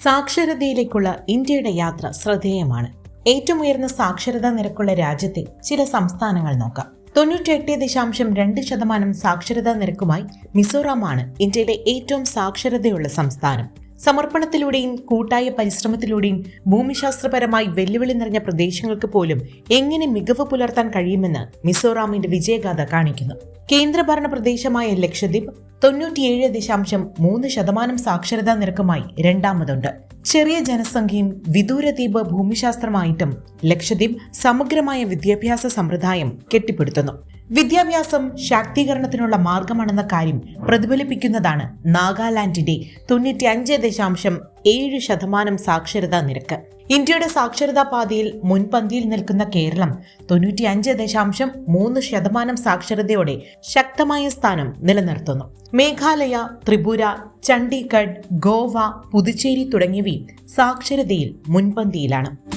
സാക്ഷരതയിലേക്കുള്ള ഇന്ത്യയുടെ യാത്ര ശ്രദ്ധേയമാണ്. ഏറ്റവും ഉയർന്ന സാക്ഷരതാ നിരക്കുള്ള രാജ്യത്തെ ചില സംസ്ഥാനങ്ങൾ നോക്കാം. 98.2% സാക്ഷരതാ നിരക്കുമായി മിസോറാമാണ് ഇന്ത്യയിലെ ഏറ്റവും സാക്ഷരതയുള്ള സംസ്ഥാനം. സമർപ്പണത്തിലൂടെയും കൂട്ടായ പരിശ്രമത്തിലൂടെയും ഭൂമിശാസ്ത്രപരമായി വെല്ലുവിളി നിറഞ്ഞ പ്രദേശങ്ങൾക്ക് പോലും എങ്ങനെ മികവ് പുലർത്താൻ കഴിയുമെന്ന് മിസോറാമിന്റെ വിജയഗാഥ കാണിക്കുന്നു. കേന്ദ്രഭരണ പ്രദേശമായ ലക്ഷദ്വീപ് 97.3% സാക്ഷരതാ നിരക്കുമായി രണ്ടാമതുണ്ട്. ചെറിയ ജനസംഖ്യയും വിദൂര ദ്വീപ് ഭൂമിശാസ്ത്രമായിട്ടും ലക്ഷദ്വീപ് സമഗ്രമായ വിദ്യാഭ്യാസ സമ്പ്രദായം കെട്ടിപ്പടുത്തുന്നു. വിദ്യാഭ്യാസം ശാക്തീകരണത്തിനുള്ള മാർഗമാണെന്ന കാര്യം പ്രതിഫലിപ്പിക്കുന്നതാണ് നാഗാലാൻഡിന്റെ 95.7% സാക്ഷരതാ നിരക്ക്. ഇന്ത്യയുടെ സാക്ഷരതാ പാതയിൽ മുൻപന്തിയിൽ നിൽക്കുന്ന കേരളം 95.3% സാക്ഷരതയോടെ ശക്തമായ സ്ഥാനം നിലനിർത്തുന്നു. മേഘാലയ, ത്രിപുര, ചണ്ഡീഗഡ്, ഗോവ, പുതുച്ചേരി തുടങ്ങിയവയും സാക്ഷരതയിൽ മുൻപന്തിയിലാണ്.